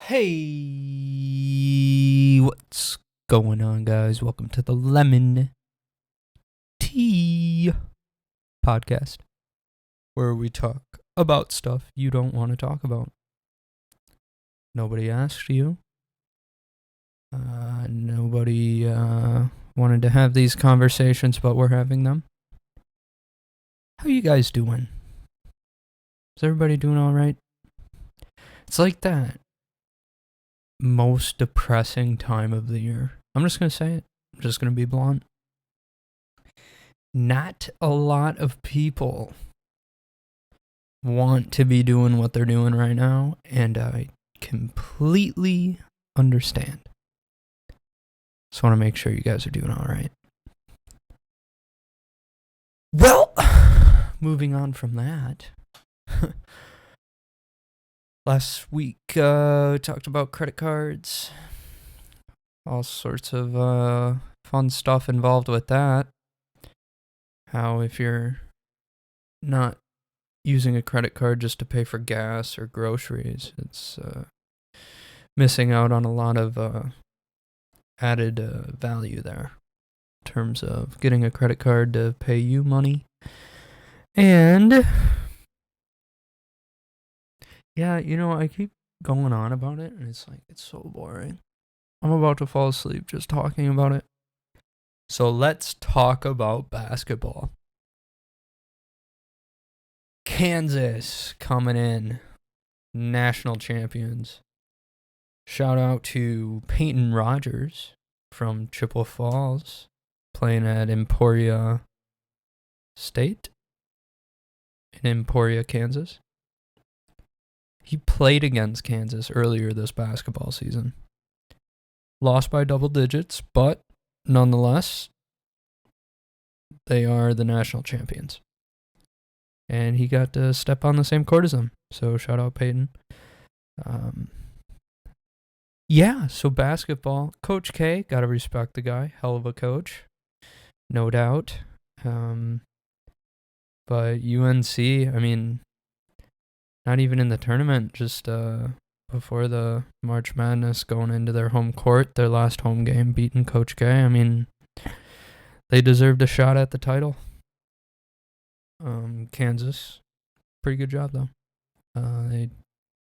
Hey, what's going on, guys? Welcome to the Lemon Tea Podcast, where we talk about stuff you don't want to talk about. Nobody asked you. Nobody wanted to have these conversations, but we're having them. How you guys doing? Is everybody doing all right? It's like that most depressing time of the year. I'm just going to say it. I'm just going to be blunt. Not a lot of people want to be doing what they're doing right now, and I completely understand. Just want to make sure you guys are doing all right. Well, moving on from that. Last week, we talked about credit cards. All sorts of fun stuff involved with that. How if you're not using a credit card just to pay for gas or groceries, it's missing out on a lot of added value there in terms of getting a credit card to pay you money. And yeah, I keep going on about it, and it's so boring. I'm about to fall asleep just talking about it. So let's talk about basketball. Kansas coming in, national champions. Shout out to Peyton Rogers from Chippewa Falls, playing at Emporia State in Emporia, Kansas. He played against Kansas earlier this basketball season. Lost by double digits, but nonetheless, they are the national champions. And he got to step on the same court as them. So shout out Peyton. So basketball. Coach K, gotta respect the guy. Hell of a coach. No doubt. But UNC, not even in the tournament, just before the March Madness, going into their home court, their last home game, beating Coach K. They deserved a shot at the title. Kansas, pretty good job though. They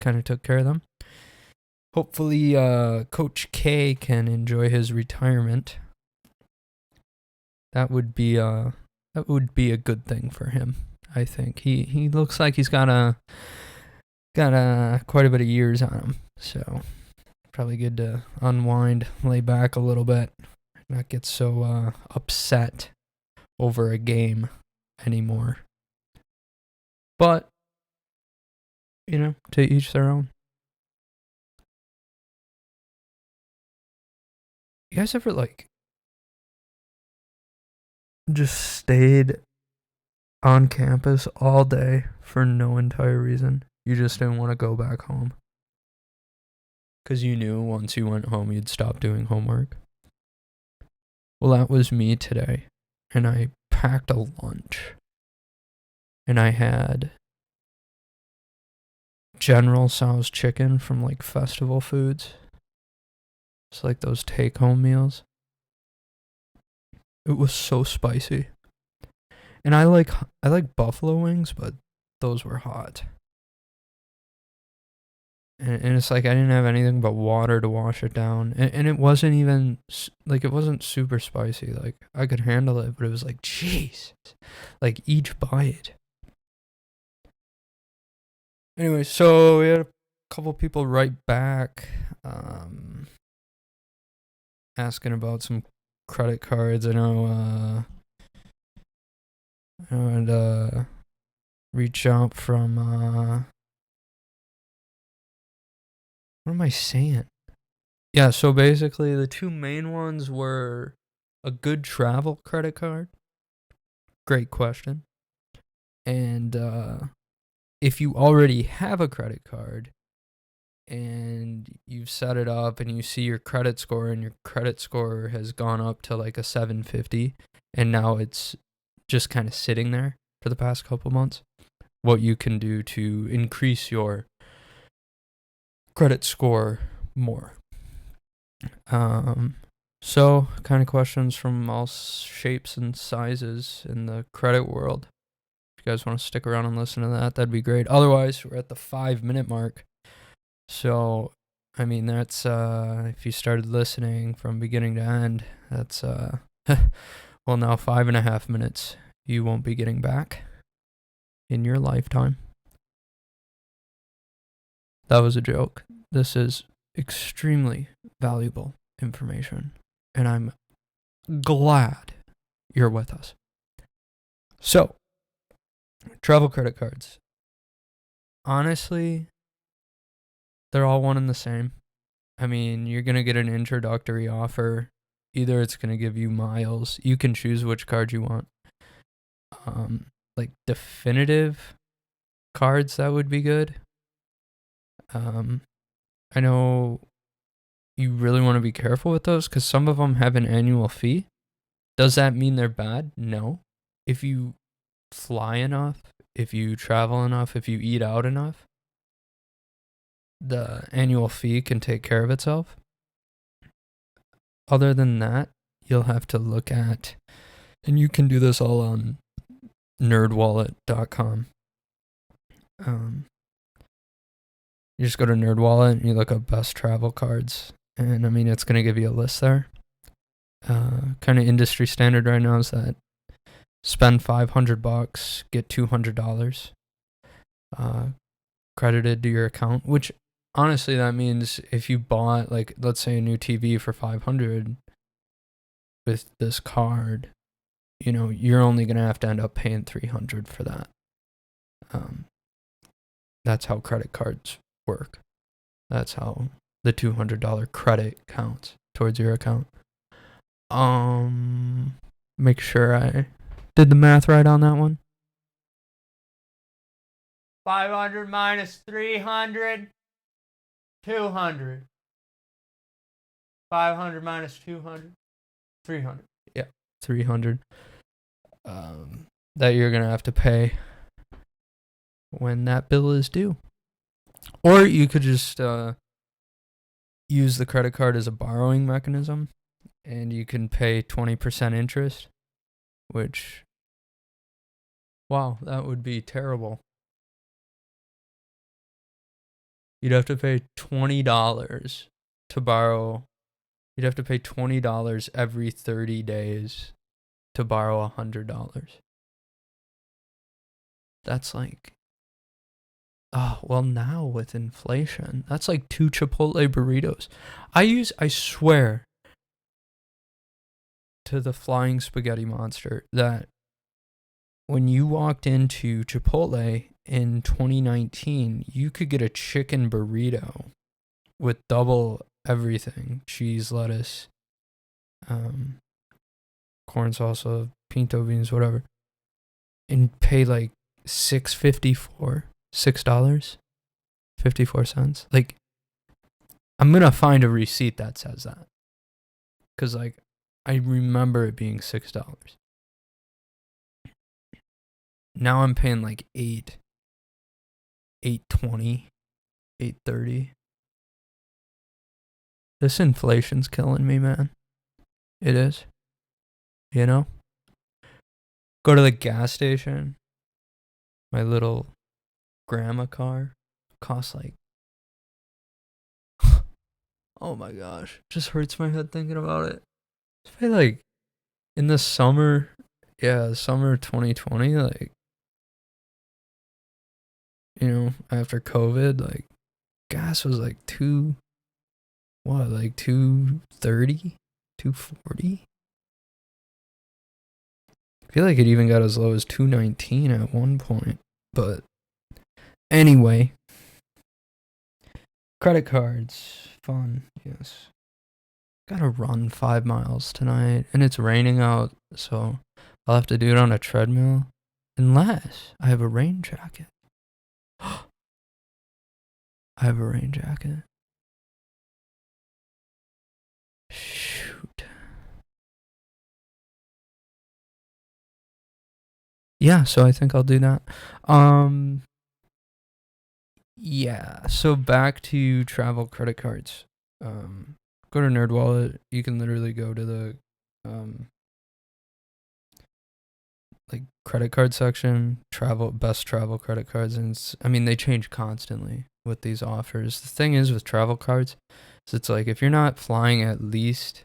kind of took care of them. Hopefully, Coach K can enjoy his retirement. That would be a good thing for him. I think he looks like he's got quite a bit of years on him. So probably good to unwind, lay back a little bit, not get so upset over a game anymore. But to each their own. You guys ever just stayed on campus all day for no entire reason? You just didn't want to go back home because you knew once you went home you'd stop doing homework. Well, that was me today, and I packed a lunch, and I had General Tso's chicken from Festival Foods. It's like those take-home meals. It was so spicy. And I like buffalo wings, but those were hot. And it's I didn't have anything but water to wash it down. And it wasn't even, it wasn't super spicy. I could handle it, but it was jeez. Each bite. Anyway, so we had a couple people write back, asking about some credit cards. I know, and reach out from, what am I saying? Yeah, so basically the two main ones were a good travel credit card. Great question. And if you already have a credit card and you've set it up and you see your credit score and your credit score has gone up to a 750 and now it's just kind of sitting there for the past couple months, what you can do to increase your credit score more. So kind of questions from all shapes and sizes in the credit world. If you guys want to stick around and listen to that, that'd be great. Otherwise, we're at the 5-minute mark. So, I mean, that's, if you started listening from beginning to end, that's, well, now 5.5 minutes you won't be getting back in your lifetime. That was a joke. This is extremely valuable information, and I'm glad you're with us. So, travel credit cards. Honestly, they're all one and the same. I mean, you're going to get an introductory offer. Either it's going to give you miles. You can choose which card you want. Like definitive cards, that would be good. I know you really want to be careful with those because some of them have an annual fee. Does that mean they're bad? No. If you fly enough, if you travel enough, if you eat out enough, the annual fee can take care of itself. Other than that, you'll have to look at, and you can do this all on nerdwallet.com. You just go to NerdWallet and you look up best travel cards, and I mean, it's going to give you a list there. Kind of industry standard right now is that spend $500, get $200 credited to your account, which honestly, that means if you bought, like, let's say a new TV for $500 with this card, you know, you're only going to have to end up paying $300 for that. That's how credit cards work. That's how the $200 credit counts towards your account. Make sure I did the math right on that one. 500 minus 300, 200. 500 minus 200, 300. Yeah, 300. That you're going to have to pay when that bill is due. Or you could just use the credit card as a borrowing mechanism, and you can pay 20% interest, which, wow, that would be terrible. You'd have to pay $20 to borrow. You'd have to pay $20 every 30 days to borrow $100. That's like, oh, well, now with inflation, that's like 2 Chipotle burritos. I swear to the flying spaghetti monster that when you walked into Chipotle in 2019, you could get a chicken burrito with double everything: cheese, lettuce, corn salsa, pinto beans, whatever, and pay like $6.54. Like, I'm gonna find a receipt that says that, because like I remember it being $6. Now I'm paying like $8.20, $8.30. This inflation's killing me, man. It is. You know? Go to the gas station. My little grandma car costs like, oh my gosh, just hurts my head thinking about it. It's like in the summer, summer 2020, like, you know, after COVID, like, gas was like like 230, 240. I feel like it even got as low as 219 at one point. But anyway, credit cards, fun, yes. Gotta run 5 miles tonight, and it's raining out, so I'll have to do it on a treadmill, unless I have a rain jacket. I have a rain jacket. Shoot. Yeah, so I think I'll do that. Yeah, so back to travel credit cards. Go to NerdWallet. You can literally go to the like credit card section, best travel credit cards, and they change constantly with these offers. The thing is with travel cards, is it's like if you're not flying at least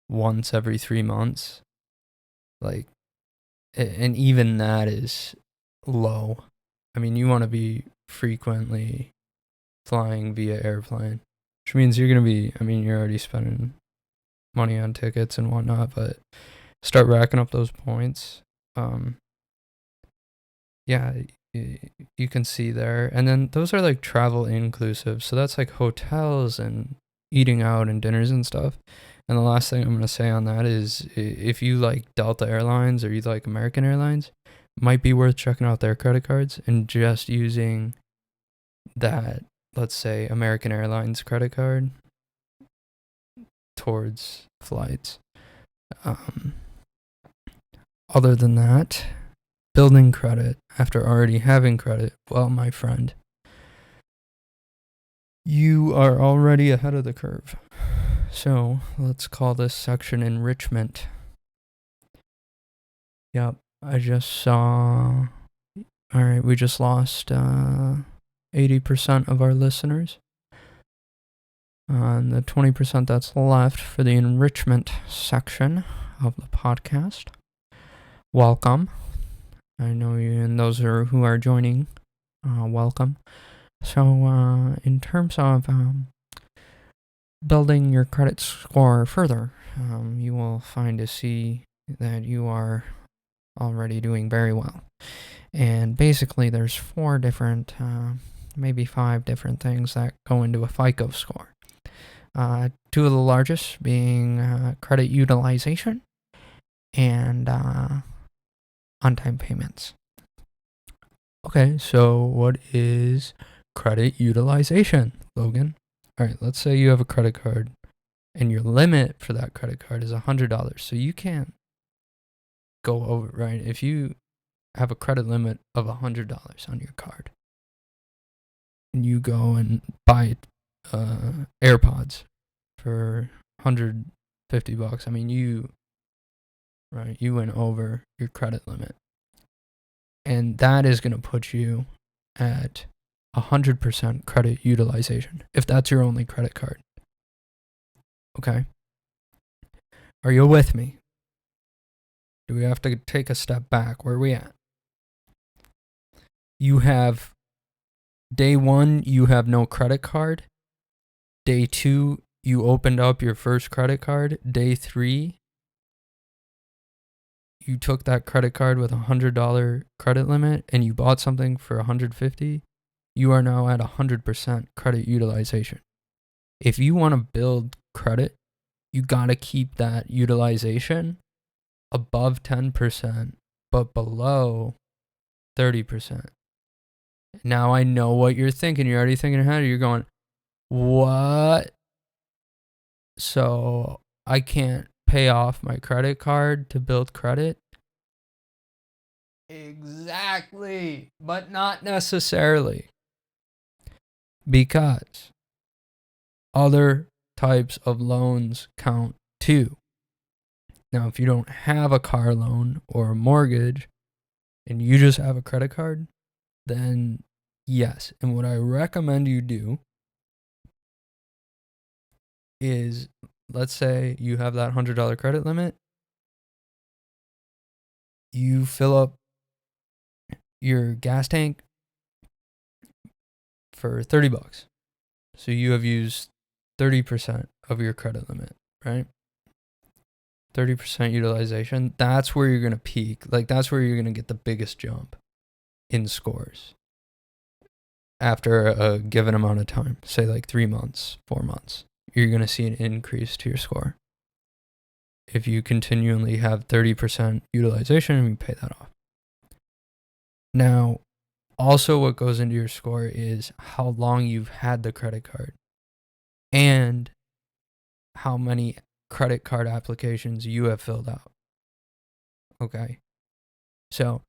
once every 3 months, like, and even that is low. You want to be frequently flying via airplane, which means you're going to be, you're already spending money on tickets and whatnot, but start racking up those points. Yeah, you can see there. And then those are like travel inclusive. So that's like hotels and eating out and dinners and stuff. And the last thing I'm going to say on that is if you like Delta Airlines or you like American Airlines, might be worth checking out their credit cards and just using that, let's say, American Airlines credit card towards flights. Other than that, building credit after already having credit, well, my friend, you are already ahead of the curve. So let's call this section enrichment. Yep, I just saw. All right, we just lost 80% of our listeners. And the 20% that's left for the enrichment section of the podcast. Welcome. I know you, and those who are joining, welcome. So, in terms of building your credit score further, you will see that you are already doing very well. And basically, there's 4 different, maybe 5 different things that go into a FICO score. 2 of the largest being credit utilization and on-time payments. Okay, so what is credit utilization, Logan? All right, let's say you have a credit card and your limit for that credit card is $100. So you can't go over, right? If you have a credit limit of $100 on your card and you go and buy AirPods for $150, you went over your credit limit. And that is going to put you at 100% credit utilization if that's your only credit card. Okay? Are you with me? Do we have to take a step back? Where are we at? You have day 1, you have no credit card. Day 2, you opened up your first credit card. Day 3, you took that credit card with $100 credit limit and you bought something for $150. You are now at 100% credit utilization. If you want to build credit, you got to keep that utilization above 10%, but below 30%. Now I know what you're thinking. You're already thinking ahead. You're going, what? So I can't pay off my credit card to build credit? Exactly, but not necessarily. Because other types of loans count too. Now, if you don't have a car loan or a mortgage and you just have a credit card, then yes. And what I recommend you do is, let's say you have that $100 credit limit. You fill up your gas tank for $30. So you have used 30% of your credit limit, right? 30% utilization. That's where you're going to peak. Like, that's where you're going to get the biggest jump in scores after a given amount of time, say like 3 months, 4 months. You're going to see an increase to your score if you continually have 30% utilization and you pay that off. Now, also what goes into your score is how long you've had the credit card and how many credit card applications you have filled out. Okay. So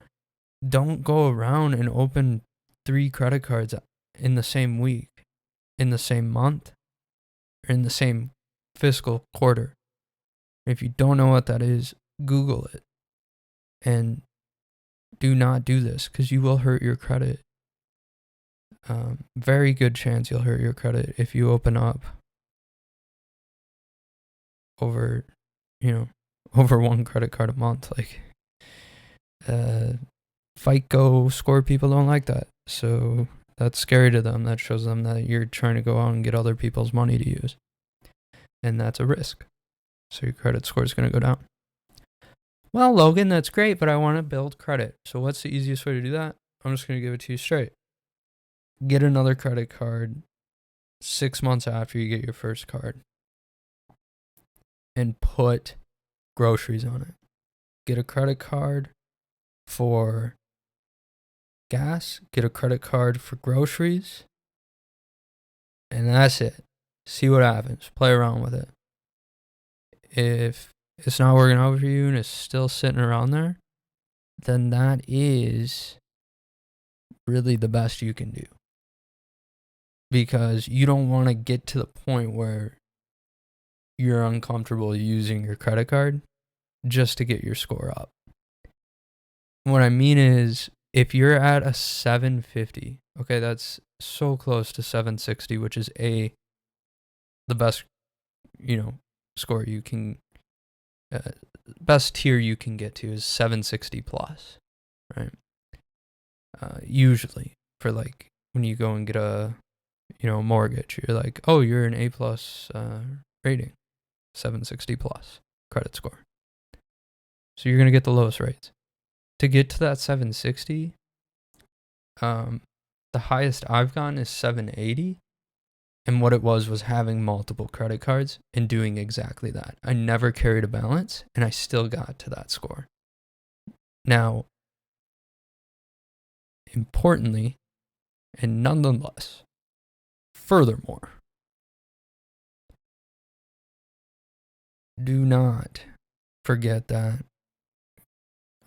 don't go around and open 3 credit cards in the same week, in the same month, in the same fiscal quarter. If you don't know what that is, Google it. And do not do this because you will hurt your credit. Very good chance you'll hurt your credit if you open up over one credit card a month. Like, FICO score people don't like that. So that's scary to them. That shows them that you're trying to go out and get other people's money to use. And that's a risk. So your credit score is going to go down. Well, Logan, that's great, but I want to build credit. So what's the easiest way to do that? I'm just going to give it to you straight. Get another credit card 6 months after you get your first card. And put groceries on it. Get a credit card for gas. Get a credit card for groceries. And that's it. See what happens. Play around with it. If it's not working out for you and it's still sitting around there, then that is really the best you can do. Because you don't want to get to the point where you're uncomfortable using your credit card just to get your score up. What I mean is, if you're at a 750, okay, that's so close to 760, which is the best, score you can, best tier you can get to is 760 plus, right? Usually for like when you go and get a mortgage, you're like, oh, you're an A plus rating, 760 plus credit score. So you're going to get the lowest rates. To get to that 760, the highest I've gotten is 780. And what it was having multiple credit cards and doing exactly that. I never carried a balance and I still got to that score. Now, importantly, and nonetheless, furthermore, do not forget that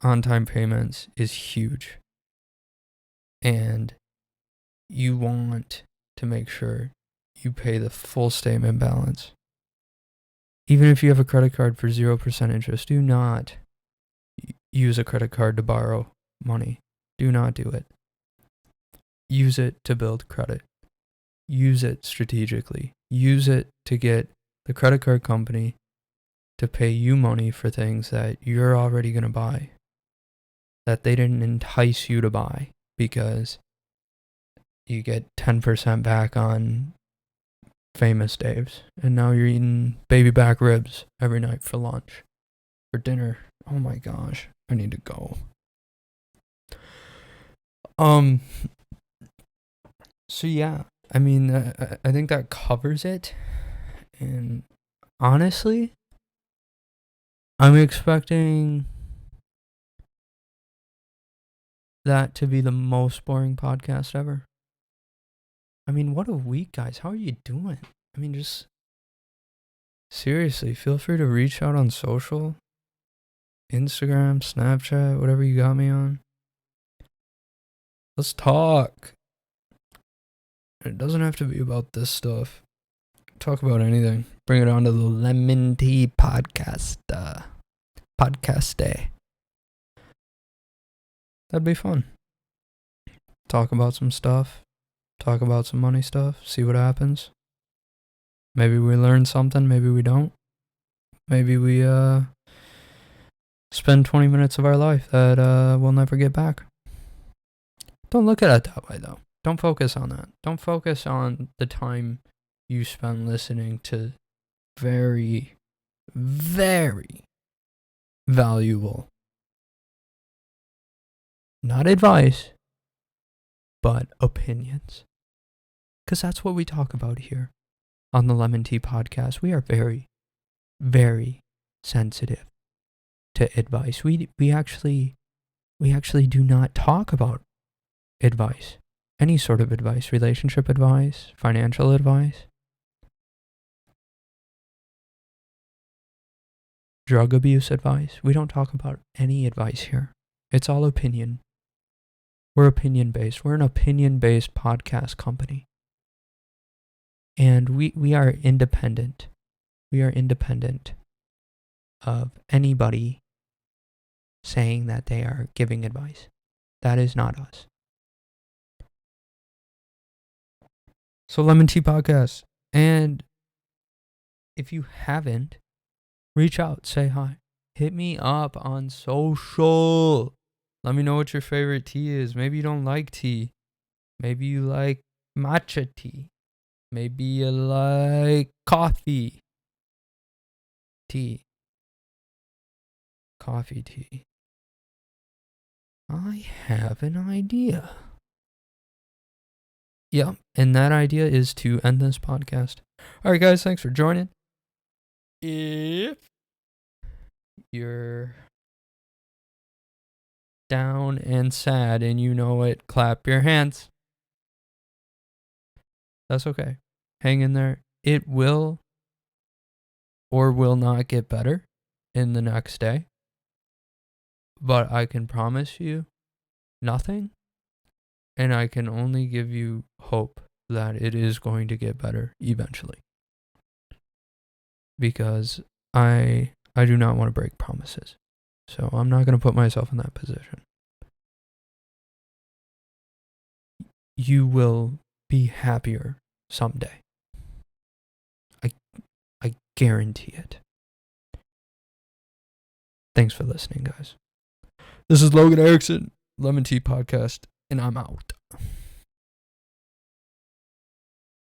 on-time payments is huge. And you want to make sure you pay the full statement balance. Even if you have a credit card for 0% interest, do not use a credit card to borrow money. Do not do it. Use it to build credit. Use it strategically. Use it to get the credit card company to pay you money for things that you're already going to buy, that they didn't entice you to buy because you get 10% back on Famous Dave's, and now you're eating baby back ribs every night for lunch, for dinner. Oh my gosh, I need to go. So yeah, I mean, I think that covers it. And honestly, I'm expecting that to be the most boring podcast ever. I mean, what a week, guys. How are you doing? I mean, just seriously, feel free to reach out on social, Instagram, Snapchat, whatever you got me on. Let's talk. It doesn't have to be about this stuff. Talk about anything. Bring it on to the Lemon Tea Podcast. Podcast day. That'd be fun. Talk about some stuff. Talk about some money stuff. See what happens. Maybe we learn something. Maybe we don't. Maybe we spend 20 minutes of our life that we'll never get back. Don't look at it that way, though. Don't focus on that. Don't focus on the time you spend listening to very, very valuable, not advice, but opinions. Because that's what we talk about here on the Lemon Tea Podcast. We are very, very sensitive to advice. We actually do not talk about advice. Any sort of advice, relationship advice, financial advice, drug abuse advice. We don't talk about any advice here. It's all opinion. We're opinion-based. We're an opinion-based podcast company. And we are independent. We are independent of anybody saying that they are giving advice. That is not us. So Lemon Tea Podcast. And if you haven't, reach out, say hi. Hit me up on social. Let me know what your favorite tea is. Maybe you don't like tea. Maybe you like matcha tea. Maybe you like coffee. Tea. Coffee tea. I have an idea. Yep, and that idea is to end this podcast. Alright guys, thanks for joining. If you're down and sad and you know it, clap your hands. That's okay. Hang in there. It will or will not get better in the next day. But I can promise you nothing. And I can only give you hope that it is going to get better eventually. Because I do not want to break promises. So I'm not going to put myself in that position. You will be happier someday. I guarantee it. Thanks for listening, guys. This is Logan Erickson, Lemon Tea Podcast, and I'm out.